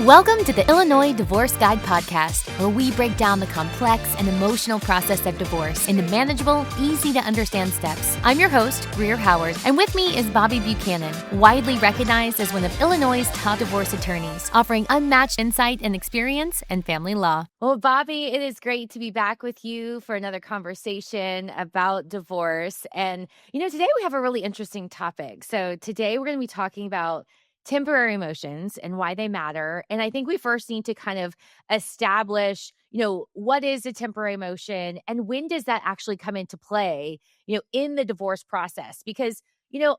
Welcome to the Illinois Divorce Guide podcast, where we break down the complex and emotional process of divorce into manageable, easy-to-understand steps. I'm your host, Greer Howard, and with me is Bobby Buchanan, widely recognized as one of Illinois' top divorce attorneys, offering unmatched insight and experience in family law. Well, Bobby, it is great to be back with you for another conversation about divorce. And, today we have a really interesting topic. So today we're going to be talking about temporary emotions and why they matter. And I think we first need to kind of establish, what is a temporary emotion and when does that actually come into play, in the divorce process? Because,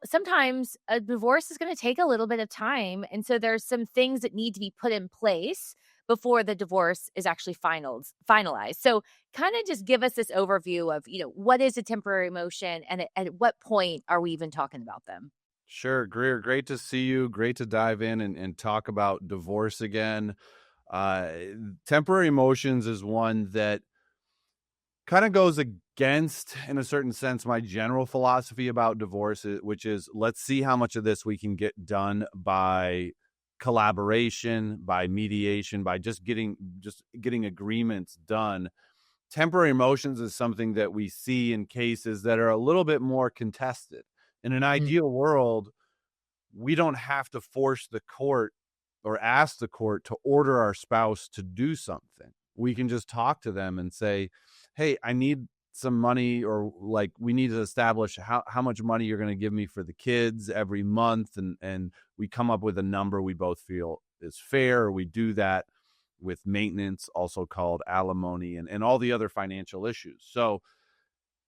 sometimes a divorce is going to take a little bit of time. And so there's some things that need to be put in place before the divorce is actually finalized. So kind of just give us this overview of, what is a temporary emotion and at what point are we even talking about them? Sure, Greer, great to see you. Great to dive in and talk about divorce again. Uh, Temporary emotions is one that kind of goes against, in a certain sense, my general philosophy about divorce, which is let's see how much of this we can get done by collaboration, by mediation, by just getting agreements done. Temporary emotions is something that we see in cases that are a little bit more contested. In an ideal world, we don't have to force the court or ask the court to order our spouse to do something. We can just talk to them and say, hey, I need some money, or like we need to establish how much money you're going to give me for the kids every month. And we come up with a number we both feel is fair. We do that with maintenance, also called alimony, and all the other financial issues. So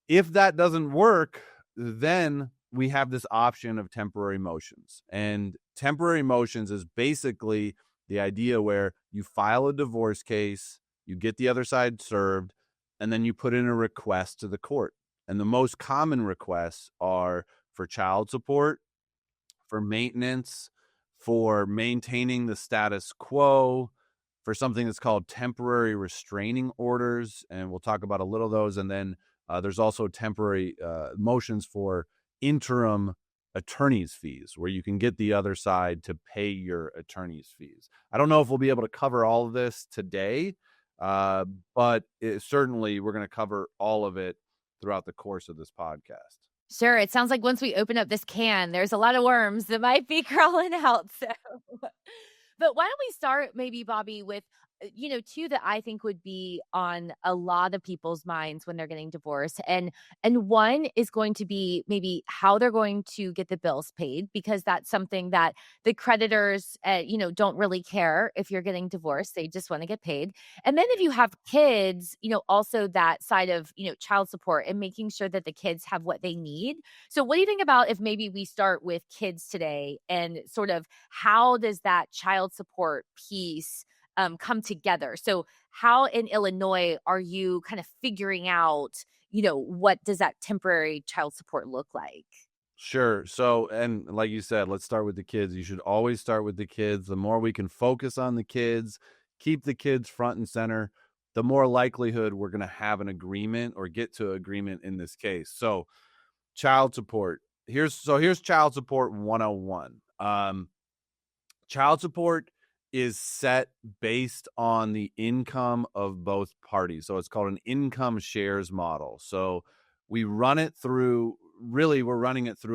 if that doesn't work, then we have this option of temporary motions. And temporary motions is basically the idea where you file a divorce case, you get the other side served, and then you put in a request to the court. And the most common requests are for child support, for maintenance, for maintaining the status quo, for something that's called temporary restraining orders. And we'll talk about a little of those. And then there's also temporary motions for interim attorney's fees, where you can get the other side to pay your attorney's fees. I don't know if we'll be able to cover all of this today, but certainly we're going to cover all of it throughout the course of this podcast. Sure. It sounds like once we open up this can, there's a lot of worms that might be crawling out. So, but why don't we start maybe, Bobby, with, two that I think would be on a lot of people's minds when they're getting divorced. And one is going to be maybe how they're going to get the bills paid, because that's something that the creditors, don't really care if you're getting divorced. They just want to get paid. And then if you have kids, also that side of, child support and making sure that the kids have what they need. So what do you think about if maybe we start with kids today and sort of how does that child support piece come together? So how in Illinois are you kind of figuring out, what does that temporary child support look like? Sure. So, and like you said, let's start with the kids. You should always start with the kids. The more we can focus on the kids, keep the kids front and center, the more likelihood we're going to have an agreement or get to agreement in this case. So, child support. Here's child support 101. Child support is set based on the income of both parties. So it's called an income shares model. So we're running it through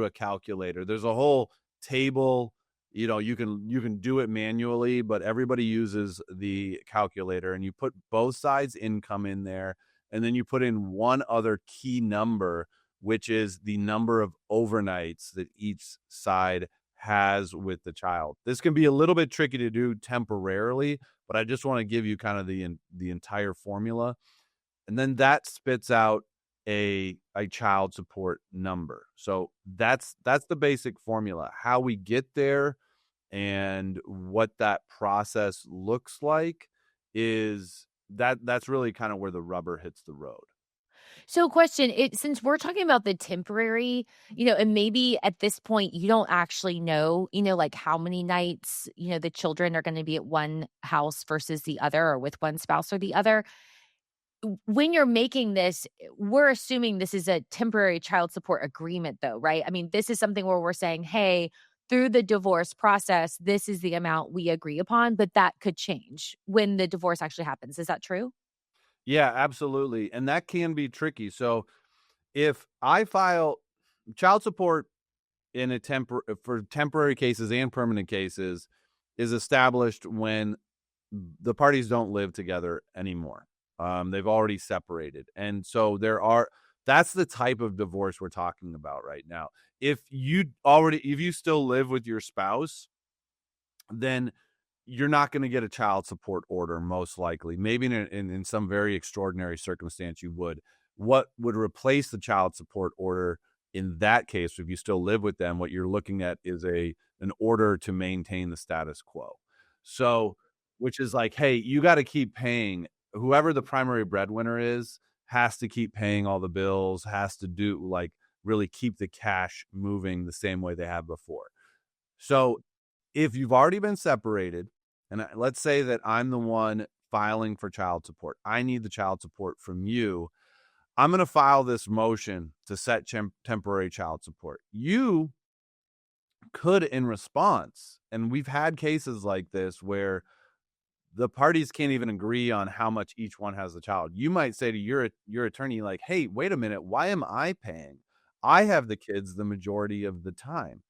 a calculator. There's a whole table, you can do it manually, but everybody uses the calculator, and you put both sides' income in there, and then you put in one other key number, which is the number of overnights that each side has with the child. This can be a little bit tricky to do temporarily, but I just want to give you kind of the entire formula. And then that spits out a child support number. So that's the basic formula. How we get there and what that process looks like is that's really kind of where the rubber hits the road. So question, since we're talking about the temporary, and maybe at this point you don't actually know, like how many nights, the children are going to be at one house versus the other, or with one spouse or the other. When you're making this, we're assuming this is a temporary child support agreement though, right? I mean, this is something where we're saying, hey, through the divorce process, this is the amount we agree upon, but that could change when the divorce actually happens. Is that true? Yeah, absolutely. And that can be tricky. So if I file child support in a for temporary cases and permanent cases is established when the parties don't live together anymore. They've already separated. And so that's the type of divorce we're talking about right now. If you still live with your spouse, then you're not going to get a child support order, most likely. Maybe in some very extraordinary circumstance, you would. What would replace the child support order in that case, if you still live with them, what you're looking at is an order to maintain the status quo. So, which is like, hey, you got to keep paying. Whoever the primary breadwinner is has to keep paying all the bills, has to do really keep the cash moving the same way they have before. So if you've already been separated, and let's say that I'm the one filing for child support, I need the child support from you. I'm going to file this motion to set temporary child support. You could, in response, and we've had cases like this where the parties can't even agree on how much each one has the child. You might say to your attorney, like, hey, wait a minute, why am I paying? I have the kids the majority of the time.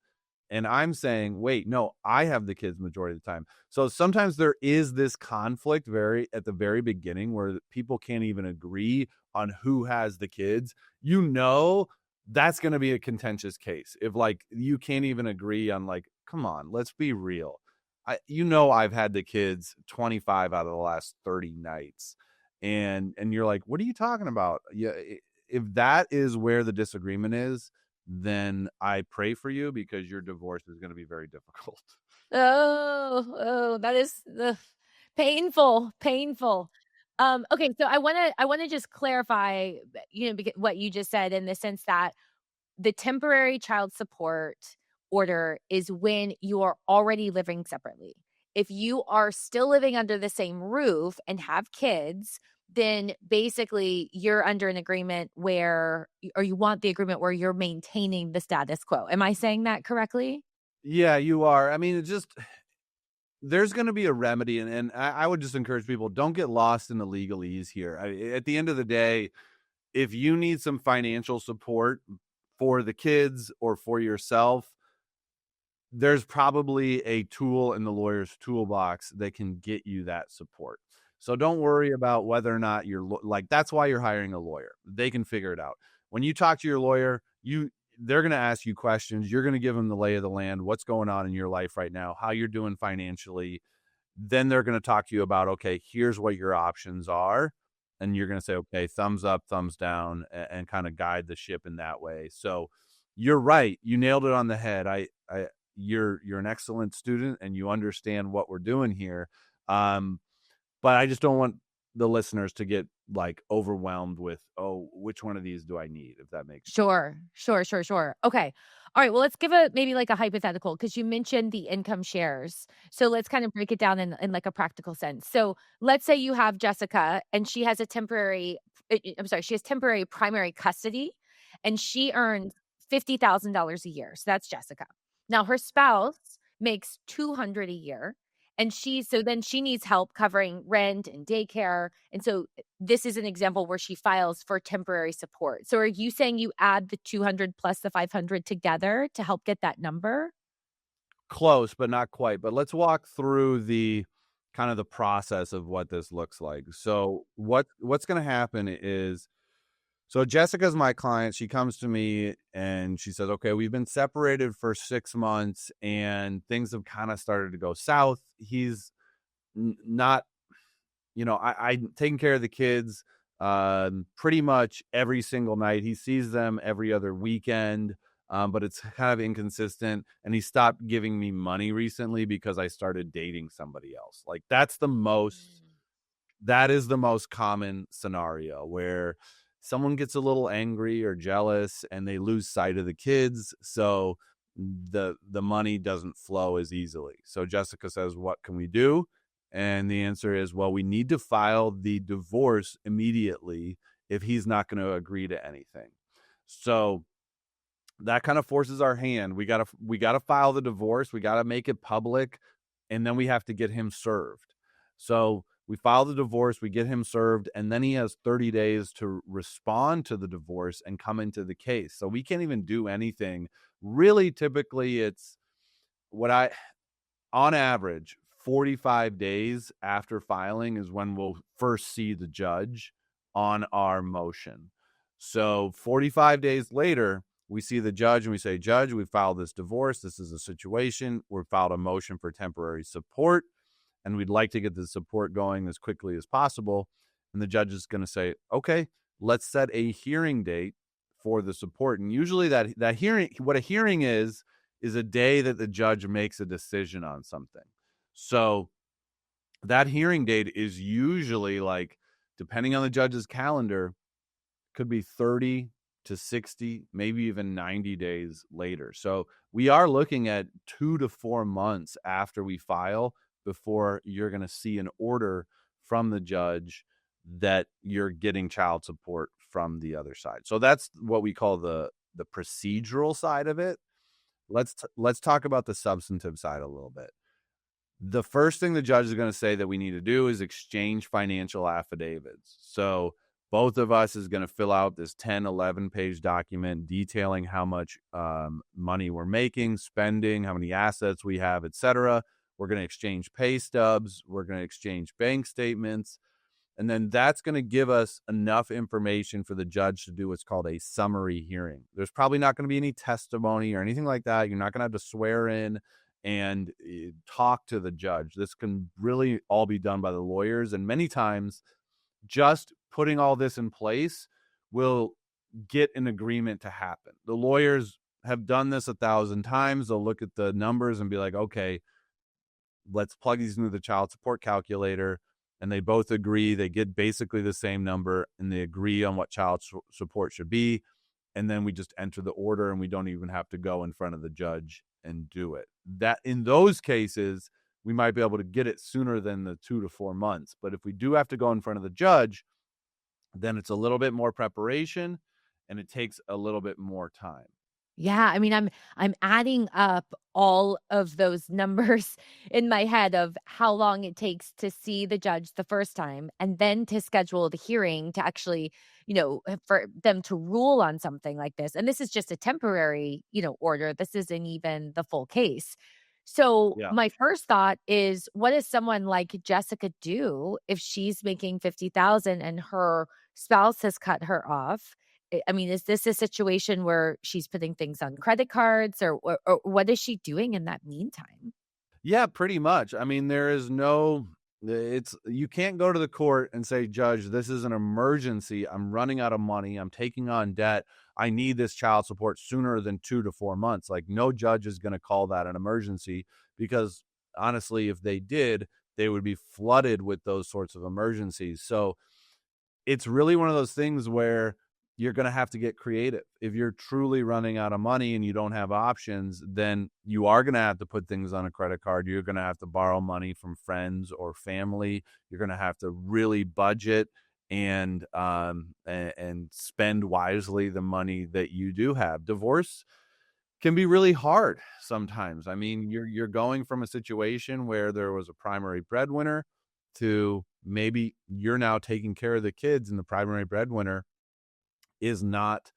And I'm saying, wait, no, I have the kids majority of the time. So sometimes there is this conflict at the very beginning where people can't even agree on who has the kids. That's going to be a contentious case. If you can't even agree on come on, let's be real. I've had the kids 25 out of the last 30 nights. And you're like, what are you talking about? Yeah, if that is where the disagreement is, then I pray for you because your divorce is going to be very difficult. That is painful, painful. Okay, so I want to just clarify, what you just said in the sense that the temporary child support order is when you are already living separately. If you are still living under the same roof and have kids, then basically you're under an agreement or you want the agreement where you're maintaining the status quo. Am I saying that correctly? Yeah, you are. I mean, there's going to be a remedy. And I would just encourage people, don't get lost in the legalese here. At the end of the day, if you need some financial support for the kids or for yourself, there's probably a tool in the lawyer's toolbox that can get you that support. So don't worry about whether or not that's why you're hiring a lawyer. They can figure it out. When you talk to your lawyer, they're going to ask you questions. You're going to give them the lay of the land, what's going on in your life right now, how you're doing financially. Then they're going to talk to you about, okay, here's what your options are. And you're going to say, okay, thumbs up, thumbs down, and kind of guide the ship in that way. So you're right. You nailed it on the head. You're an excellent student and you understand what we're doing here. But I just don't want the listeners to get overwhelmed with, oh, which one of these do I need? If that makes sense. Sure. Okay. All right. Well, let's give maybe a hypothetical because you mentioned the income shares. So let's kind of break it down in a practical sense. So let's say you have Jessica and she has she has temporary primary custody and she earns $50,000 a year. So that's Jessica. Now her spouse makes $200 a year. And then she needs help covering rent and daycare. And so this is an example where she files for temporary support. So are you saying you add the 200 plus the 500 together to help get that number? Close, but not quite. But let's walk through the kind of the process of what this looks like. So what's going to happen is, so Jessica's my client. She comes to me and she says, okay, we've been separated for 6 months and things have kind of started to go south. He's not, I'm taking care of the kids pretty much every single night. He sees them every other weekend, but it's kind of inconsistent. And he stopped giving me money recently because I started dating somebody else. That is the most common scenario where someone gets a little angry or jealous and they lose sight of the kids. So the money doesn't flow as easily. So Jessica says, what can we do? And the answer is, well, we need to file the divorce immediately if he's not going to agree to anything. So that kind of forces our hand. We gotta file the divorce. We gotta make it public, and then we have to get him served. So we file the divorce, we get him served, and then he has 30 days to respond to the divorce and come into the case. So we can't even do anything. Really, typically, it's what I on average, 45 days after filing is when we'll first see the judge on our motion. So 45 days later, we see the judge and we say, Judge, we filed this divorce. This is a situation. We filed a motion for temporary support, and we'd like to get the support going as quickly as possible. And the judge is going to say, okay, let's set a hearing date for the support. And usually that hearing, what a hearing is a day that the judge makes a decision on something. So that hearing date is usually, like, depending on the judge's calendar, could be 30 to 60, maybe even 90 days later. So we are looking at 2 to 4 months after we file before you're going to see an order from the judge that you're getting child support from the other side. So that's what we call the procedural side of it. Let's talk about the substantive side a little bit. The first thing the judge is going to say that we need to do is exchange financial affidavits. So both of us is going to fill out this 10, 11-page document detailing how much money we're making, spending, how many assets we have, etc. We're going to exchange pay stubs. We're going to exchange bank statements. And then that's going to give us enough information for the judge to do what's called a summary hearing. There's probably not going to be any testimony or anything like that. You're not going to have to swear in and talk to the judge. This can really all be done by the lawyers. And many times, just putting all this in place will get an agreement to happen. The lawyers have done this 1,000 times. They'll look at the numbers and be like, okay, let's plug these into the child support calculator. And they both agree. They get basically the same number, and they agree on what child support should be. And then we just enter the order, and we don't even have to go in front of the judge and do it. That in those cases, we might be able to get it sooner than the 2 to 4 months. But if we do have to go in front of the judge, then it's a little bit more preparation, and it takes a little bit more time. Yeah, I mean, I'm adding up all of those numbers in my head of how long it takes to see the judge the first time and then to schedule the hearing to actually, for them to rule on something like this. And this is just a temporary, order. This isn't even the full case. So Yeah. my first thought is, what does someone like Jessica do if she's making 50,000 and her spouse has cut her off? I mean, is this a situation where she's putting things on credit cards, or what is she doing in that meantime? Yeah, pretty much. I mean, you can't go to the court and say, Judge, this is an emergency. I'm running out of money. I'm taking on debt. I need this child support sooner than 2 to 4 months. Like, no judge is going to call that an emergency, because honestly, if they did, they would be flooded with those sorts of emergencies. So it's really one of those things where you're going to have to get creative. If you're truly running out of money and you don't have options, then you are going to have to put things on a credit card. You're going to have to borrow money from friends or family. You're going to have to really budget and spend wisely the money that you do have. Divorce can be really hard sometimes. I mean, you're going from a situation where there was a primary breadwinner to maybe you're now taking care of the kids, and the primary breadwinner is not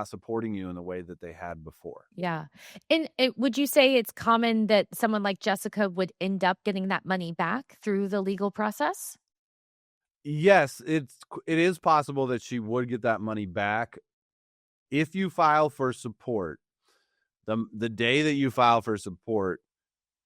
supporting you in the way that they had before. Yeah. And would you say it's common that someone like Jessica would end up getting that money back through the legal process? Yes, it is possible that she would get that money back if you file for support. The day that you file for support,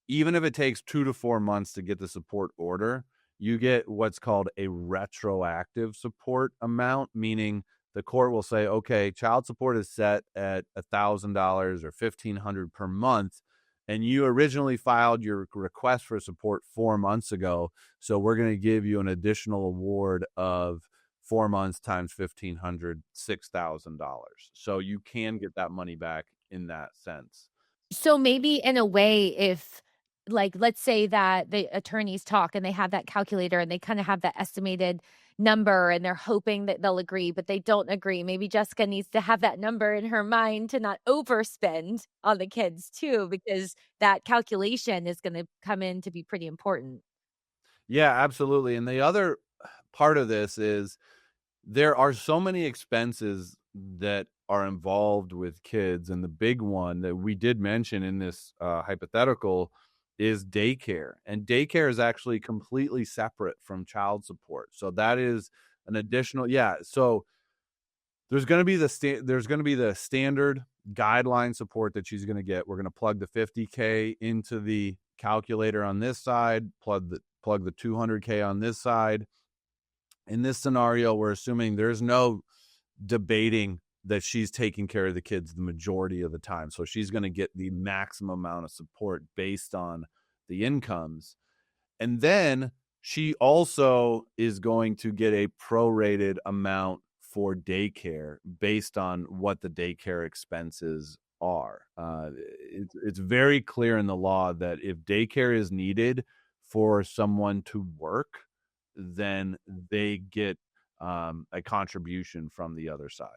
even if it takes 2 to 4 months to get the support order, you get what's called a retroactive support amount, meaning the court will say, okay, child support is set at $1,000 or $1,500 per month, and you originally filed your request for support 4 months ago, so we're going to give you an additional award of 4 months times $1,500, $6,000. So you can get that money back in that sense. So maybe in a way, if, like, let's say that the attorneys talk and they have that calculator and they kind of have that estimated, number and they're hoping that they'll agree, but they don't agree. Maybe Jessica needs to have that number in her mind to not overspend on the kids too, because that calculation is going to come in to be pretty important. Yeah, absolutely. And the other part of this is there are so many expenses that are involved with kids. And the big one that we did mention in this hypothetical is daycare. And daycare is actually completely separate from child support. So that is an additional, yeah. So there's going to be the standard guideline support that she's going to get. We're going to plug the $50K into the calculator on this side, plug the $200K on this side. In this scenario, we're assuming there's no debating that she's taking care of the kids the majority of the time. So she's going to get the maximum amount of support based on the incomes. And then she also is going to get a prorated amount for daycare based on what the daycare expenses are. It's very clear in the law that if daycare is needed for someone to work, then they get a contribution from the other side.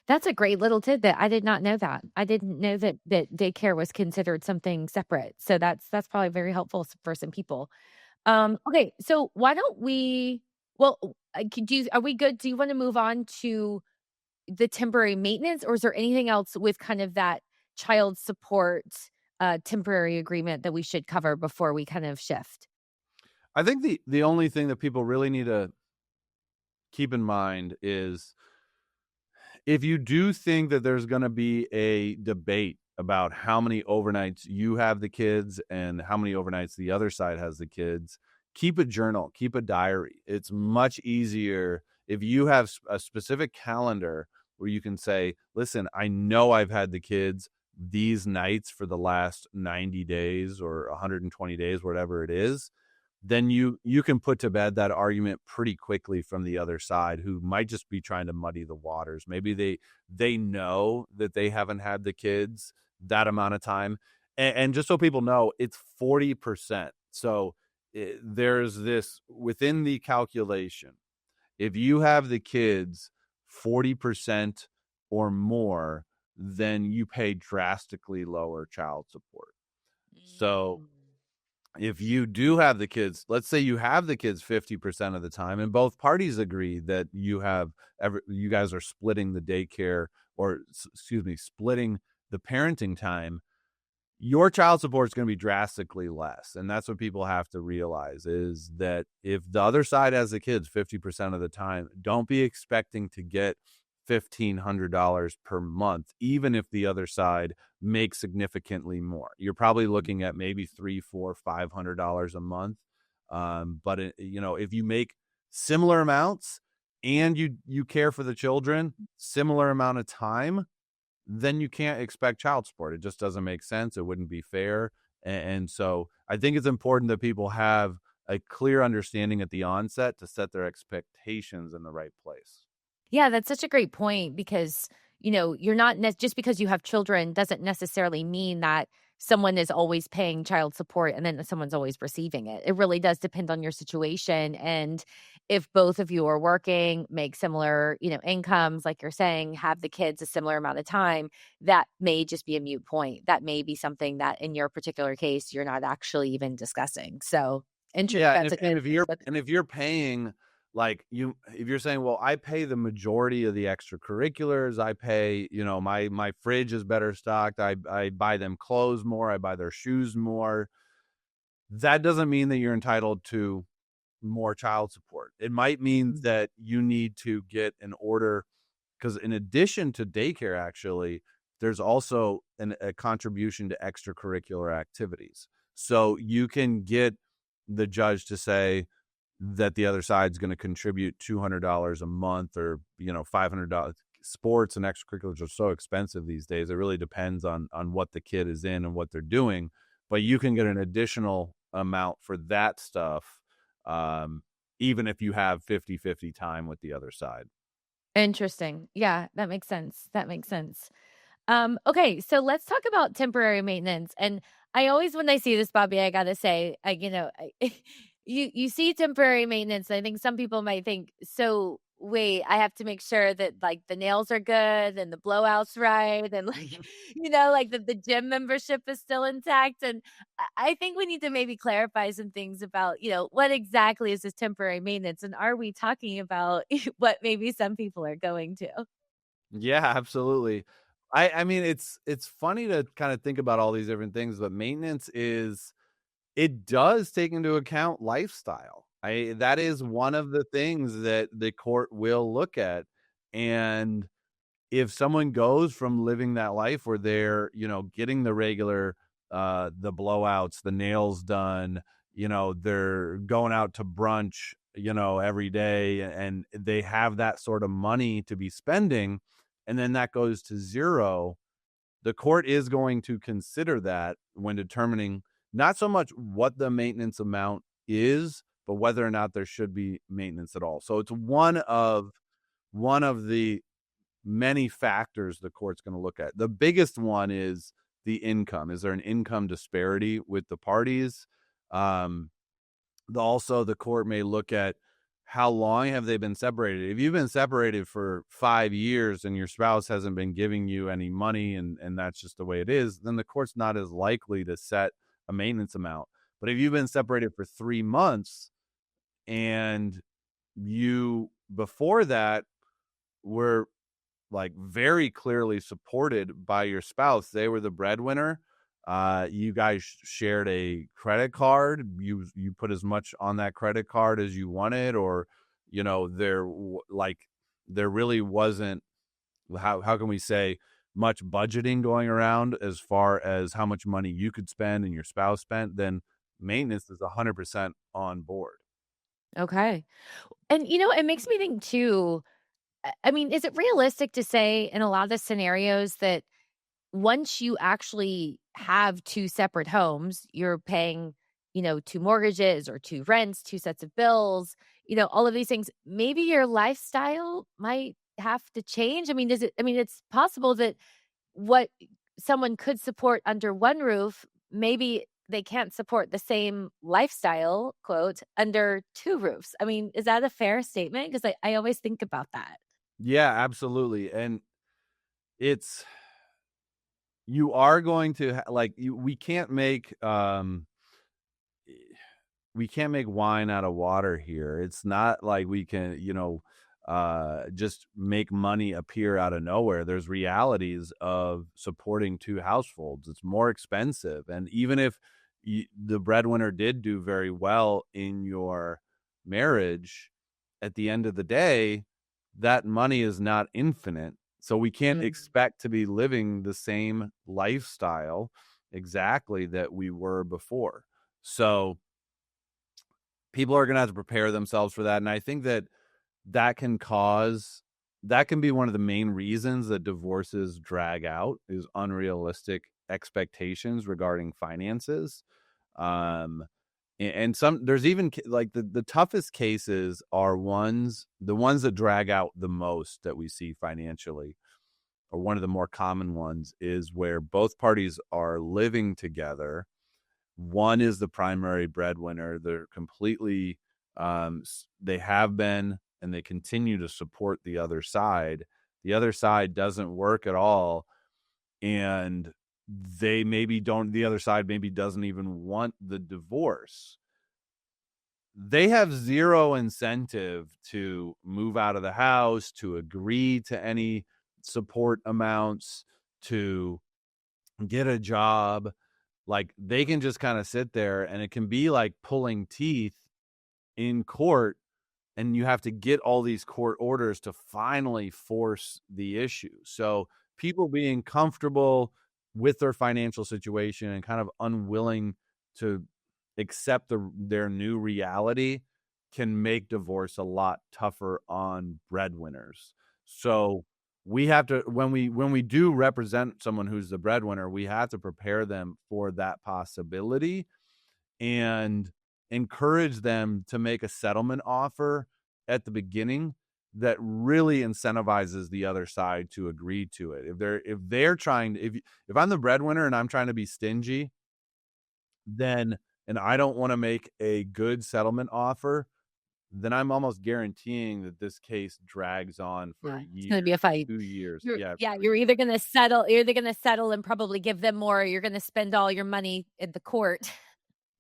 That's a great little tidbit. I did not know that. I didn't know that daycare was considered something separate. So that's probably very helpful for some people. Okay, so why don't we? Well, are we good? Do you want to move on to the temporary maintenance, or is there anything else with kind of that child support temporary agreement that we should cover before we kind of shift? I think the only thing that people really need to keep in mind is if you do think that there's going to be a debate about how many overnights you have the kids and how many overnights the other side has the kids, keep a journal, keep a diary. It's much easier if you have a specific calendar where you can say, listen, I know I've had the kids these nights for the last 90 days or 120 days, whatever it is. Then you can put to bed that argument pretty quickly from the other side, who might just be trying to muddy the waters. Maybe they know that they haven't had the kids that amount of time. And just so people know, it's 40%. So there's this within the calculation. If you have the kids 40% or more, then you pay drastically lower child support. So if you do have the kids, let's say you have the kids 50% of the time and both parties agree that you guys are splitting the daycare or splitting the parenting time, your child support is going to be drastically less. And that's what people have to realize is that if the other side has the kids 50% of the time, don't be expecting to get $1,500 per month, even if the other side makes significantly more. You're probably looking at maybe $300, $400, $500 a month. But if you make similar amounts and you care for the children, similar amount of time, then you can't expect child support. It just doesn't make sense. It wouldn't be fair. And so I think it's important that people have a clear understanding at the onset to set their expectations in the right place. Yeah, that's such a great point because, you're not just because you have children doesn't necessarily mean that someone is always paying child support and then someone's always receiving it. It really does depend on your situation. And if both of you are working, make similar, incomes, like you're saying, have the kids a similar amount of time, that may just be a moot point. That may be something that in your particular case, you're not actually even discussing. So interesting. Yeah, and if you're paying, if you're saying, well, I pay the majority of the extracurriculars, I pay, my fridge is better stocked, I buy them clothes more, I buy their shoes more, that doesn't mean that you're entitled to more child support. It might mean that you need to get an order, because in addition to daycare, actually, there's also a contribution to extracurricular activities. So you can get the judge to say that the other side's going to contribute $200 a month or, $500. Sports and extracurriculars are so expensive these days. It really depends on what the kid is in and what they're doing. But you can get an additional amount for that stuff, even if you have 50-50 time with the other side. Interesting. Yeah, that makes sense. Okay, so let's talk about temporary maintenance. And I always, when I see this, Bobby, I gotta say, you see temporary maintenance, and I think some people might think, "So, wait, I have to make sure that, like, the nails are good and the blowout's right and, like, like, the gym membership is still intact," and I think we need to maybe clarify some things about, what exactly is this temporary maintenance, and are we talking about what maybe some people are going to? Yeah, absolutely. I mean, it's funny to kind of think about all these different things, but maintenance is it does take into account lifestyle. That is one of the things that the court will look at. And if someone goes from living that life where they're, getting the regular the blowouts, the nails done, they're going out to brunch, every day, and they have that sort of money to be spending, and then that goes to zero, the court is going to consider that when determining not so much what the maintenance amount is, but whether or not there should be maintenance at all. So it's one of the many factors the court's going to look at. The biggest one is the income. Is there an income disparity with the parties? Um, Also, the court may look at how long have they been separated. If you've been separated for 5 years and your spouse hasn't been giving you any money, and that's just the way it is, then the court's not as likely to set a maintenance amount. But if you've been separated for 3 months and you before that were like very clearly supported by your spouse, they were the breadwinner, you guys shared a credit card, you put as much on that credit card as you wanted, or there really wasn't, how can we say, much budgeting going around as far as how much money you could spend and your spouse spent, then maintenance is 100% on board. Okay. And, it makes me think too, I mean, is it realistic to say in a lot of the scenarios that once you actually have two separate homes, you're paying, two mortgages or two rents, two sets of bills, all of these things, maybe your lifestyle might have to change? It's possible that what someone could support under one roof, maybe they can't support the same lifestyle, quote, under two roofs. I mean, is that a fair statement? Because I always think about that. Yeah, absolutely. And it's you are going to we can't make wine out of water here. It's not like we can, just make money appear out of nowhere. There's realities of supporting two households. It's more expensive. And even if the breadwinner did do very well in your marriage, at the end of the day, that money is not infinite. So we can't expect to be living the same lifestyle exactly that we were before. So people are going to have to prepare themselves for that. And I think that can be one of the main reasons that divorces drag out, is unrealistic expectations regarding finances. And there's even like the toughest cases are the ones that drag out the most that we see financially, or one of the more common ones, is where both parties are living together. One is the primary breadwinner. They're completely, they have been, and they continue to support the other side. The other side doesn't work at all. And the other side maybe doesn't even want the divorce. They have zero incentive to move out of the house, to agree to any support amounts, to get a job. Like, they can just kind of sit there, and it can be like pulling teeth in court, and you have to get all these court orders to finally force the issue. So people being comfortable with their financial situation and kind of unwilling to accept their new reality can make divorce a lot tougher on breadwinners. So we have to, when we do represent someone who's the breadwinner, we have to prepare them for that possibility and encourage them to make a settlement offer at the beginning that really incentivizes the other side to agree to it. If I'm the breadwinner and I'm trying to be stingy, then, and I don't want to make a good settlement offer, then I'm almost guaranteeing that this case drags on for a It's year, going to be a fight. 2 years. You're either going to settle, and probably give them more, or you're going to spend all your money in the court.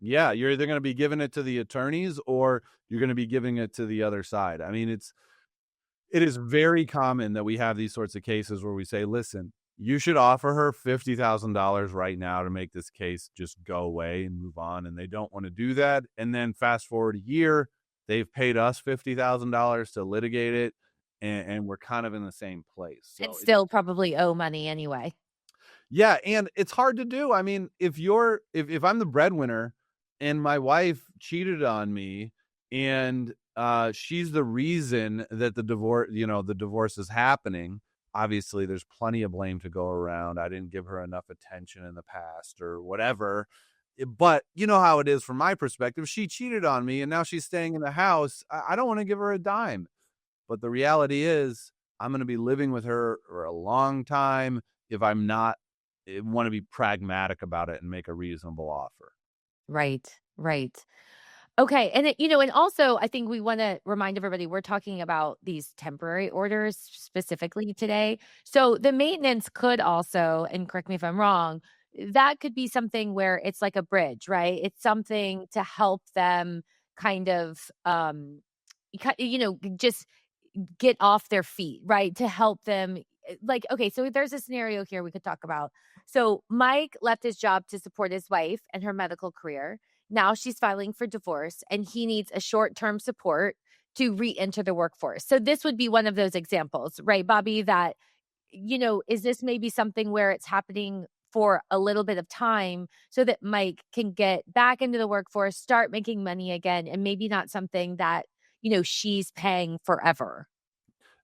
Yeah, you're either going to be giving it to the attorneys or you're going to be giving it to the other side. I mean, it is very common that we have these sorts of cases where we say, listen, you should offer her $50,000 right now to make this case just go away and move on. And they don't want to do that. And then fast forward a year, they've paid us $50,000 to litigate it. And we're kind of in the same place. So And still probably owe money anyway. yeah, and it's hard to do. I mean, if I'm the breadwinner and my wife cheated on me and she's the reason that the divorce is happening, obviously there's plenty of blame to go around. I didn't give her enough attention in the past or whatever. But you know how it is from my perspective. She cheated on me and now she's staying in the house. I don't want to give her a dime. But the reality is I'm going to be living with her for a long time if I'm not want to be pragmatic about it and make a reasonable offer. Right. Okay. And and also I think we want to remind everybody we're talking about these temporary orders specifically today. So the maintenance could also, and correct me if I'm wrong, that could be something where it's like a bridge, right? It's something to help them kind of just get off their feet, right? To help them. Like, okay, so there's a scenario here we could talk about. So Mike left his job to support his wife and her medical career. Now she's filing for divorce and he needs a short-term support to re-enter the workforce. So this would be one of those examples, right, Bobby, that, is this maybe something where it's happening for a little bit of time so that Mike can get back into the workforce, start making money again, and maybe not something that, she's paying forever.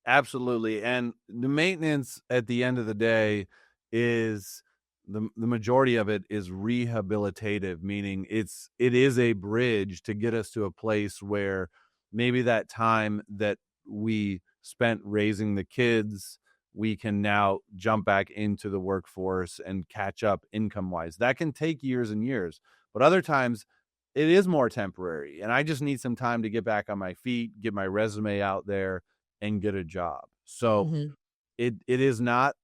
Absolutely. And the maintenance at the end of the day is the majority of it is rehabilitative, meaning it is a bridge to get us to a place where maybe that time that we spent raising the kids, we can now jump back into the workforce and catch up income wise. That can take years and years, but other times it is more temporary. And I just need some time to get back on my feet, get my resume out there and get a job. So it is not,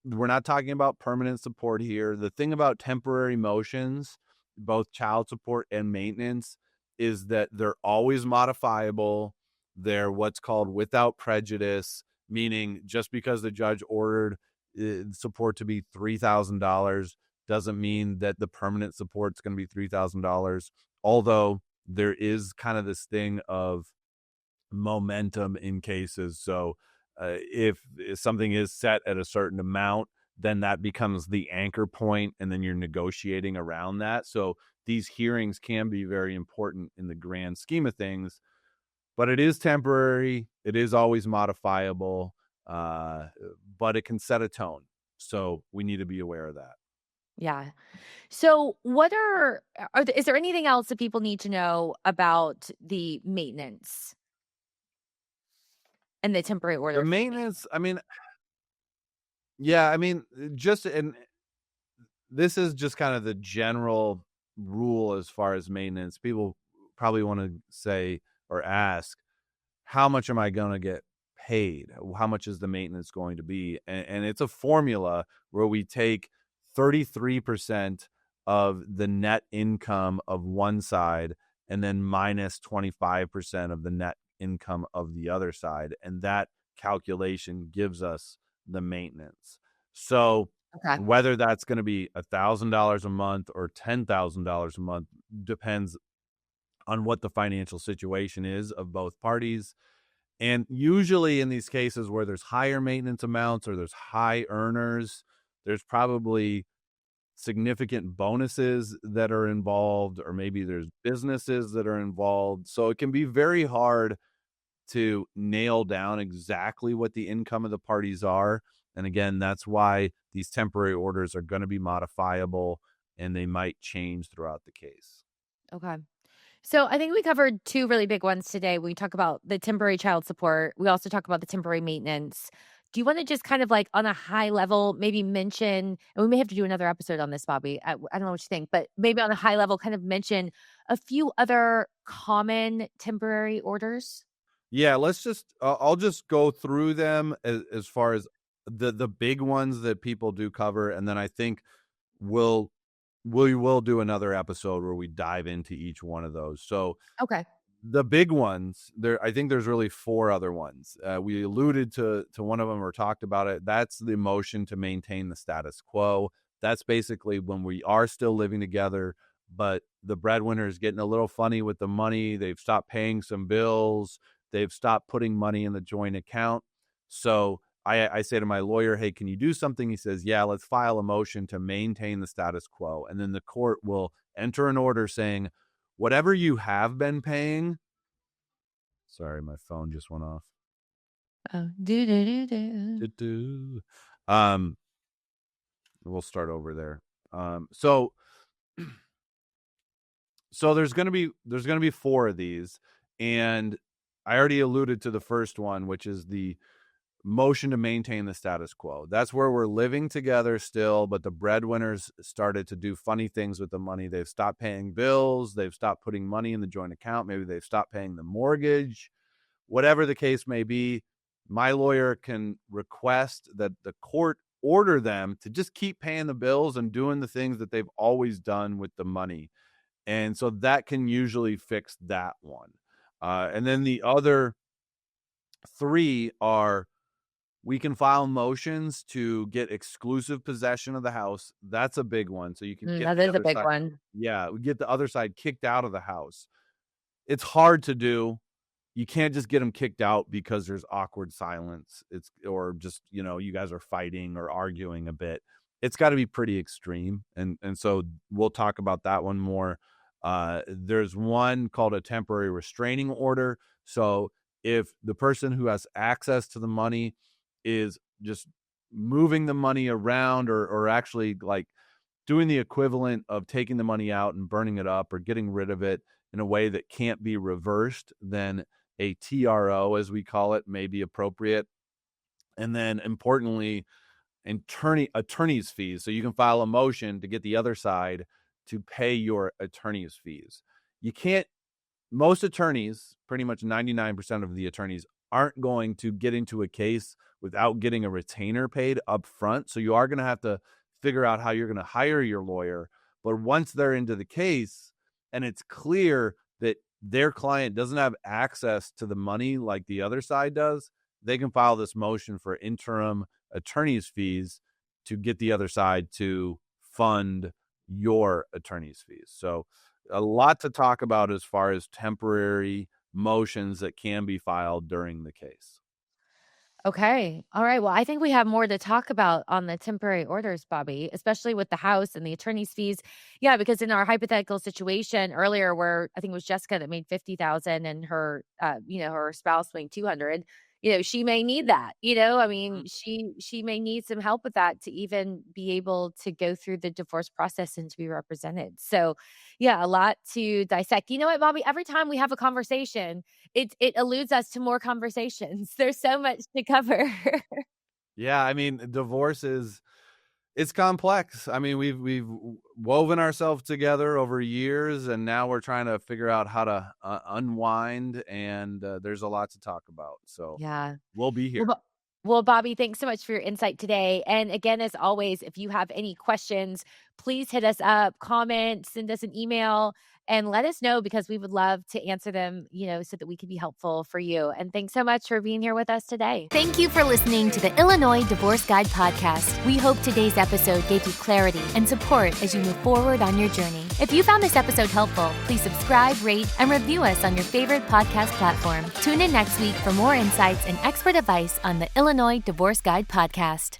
we're not talking about permanent support here. The thing about temporary motions, both child support and maintenance, is that they're always modifiable. They're what's called without prejudice, meaning just because the judge ordered support to be $3,000 doesn't mean that the permanent support is going to be $3,000. Although there is kind of this thing of momentum in cases. So if something is set at a certain amount, then that becomes the anchor point, and then you're negotiating around that. So these hearings can be very important in the grand scheme of things, but it is temporary. It is always modifiable, but it can set a tone. So we need to be aware of that. Yeah. So is there anything else that people need to know about the maintenance and the temporary order? The maintenance, I mean, yeah, I mean, and this is just kind of the general rule as far as maintenance. People probably want to say or ask, how much am I going to get paid? How much is the maintenance going to be? And it's a formula where we take 33% of the net income of one side and then minus 25% of the net income of the other side. And that calculation gives us the maintenance. So whether that's going to be $1,000 a month or $10,000 a month depends on what the financial situation is of both parties. And usually in these cases where there's higher maintenance amounts or there's high earners, there's probably significant bonuses that are involved, or maybe there's businesses that are involved. So it can be very hard to nail down exactly what the income of the parties are. And again, that's why these temporary orders are going to be modifiable and they might change throughout the case. Okay. So I think we covered two really big ones today. We talk about the temporary child support. We also talk about the temporary maintenance. do you want to just kind of like on a high level, maybe mention, and we may have to do another episode on this, Bobby. I don't know what you think, but maybe on a high level, kind of mention a few other common temporary orders? Yeah, let's just I'll just go through them as far as the big ones that people do cover, and then I think we'll we will do another episode where we dive into each one of those. So Okay. the big ones, I think there's really 4 other ones. We alluded to one of them or talked about it. That's the motion to maintain the status quo. That's basically when we are still living together, but the breadwinner is getting a little funny with the money. They've stopped paying some bills. They've stopped putting money in the joint account. So I say to my lawyer, hey, can you do something? He says, yeah, let's file a motion to maintain the status quo. And then the court will enter an order saying, whatever you have been paying. Sorry, my phone just went off. Oh, We'll start over there. So there's gonna be 4 of these, and I already alluded to the first one, which is the motion to maintain the status quo. That's where we're living together still, but the breadwinners started to do funny things with the money. They've stopped paying bills. They've stopped putting money in the joint account. Maybe they've stopped paying the mortgage. Whatever the case may be, my lawyer can request that the court order them to just keep paying the bills and doing the things that they've always done with the money. And so that can usually fix that one. And then the other 3 are, we can file motions to get exclusive possession of the house. That's a big one. So you can get that the is a other big side. one. Yeah, we get the other side kicked out of the house. It's hard to do. You can't just get them kicked out because there's awkward silence. Or just, you guys are fighting or arguing a bit. It's got to be pretty extreme. And so we'll talk about that one more. There's one called a temporary restraining order. So if the person who has access to the money is just moving the money around or actually like doing the equivalent of taking the money out and burning it up or getting rid of it in a way that can't be reversed, then a TRO, as we call it, may be appropriate. And then importantly, attorney's fees. So you can file a motion to get the other side to pay your attorney's fees. Most attorneys, pretty much 99% of the attorneys, aren't going to get into a case without getting a retainer paid up front. So you are going to have to figure out how you're going to hire your lawyer. But once they're into the case and it's clear that their client doesn't have access to the money like the other side does, they can file this motion for interim attorney's fees to get the other side to fund your attorney's fees. So a lot to talk about as far as temporary motions that can be filed during the case. Okay. All right. Well, I think we have more to talk about on the temporary orders, Bobby, especially with the house and the attorney's fees. Yeah, because in our hypothetical situation earlier, where I think it was Jessica that made 50,000 and her, her spouse made 200. She may need that. I mean, she may need some help with that to even be able to go through the divorce process and to be represented. So, yeah, a lot to dissect. You know what, Bobby? Every time we have a conversation, it alludes us to more conversations. There's so much to cover. Yeah, I mean, divorce it's complex. I mean, we've woven ourselves together over years, and now we're trying to figure out how to unwind. And there's a lot to talk about. So Yeah. we'll be here. Well, Bobby, thanks so much for your insight today. And again, as always, if you have any questions, please hit us up, comment, send us an email, and let us know, because we would love to answer them, so that we can be helpful for you. And thanks so much for being here with us today. Thank you for listening to the Illinois Divorce Guide podcast. We hope today's episode gave you clarity and support as you move forward on your journey. If you found this episode helpful, please subscribe, rate, and review us on your favorite podcast platform. Tune in next week for more insights and expert advice on the Illinois Divorce Guide podcast.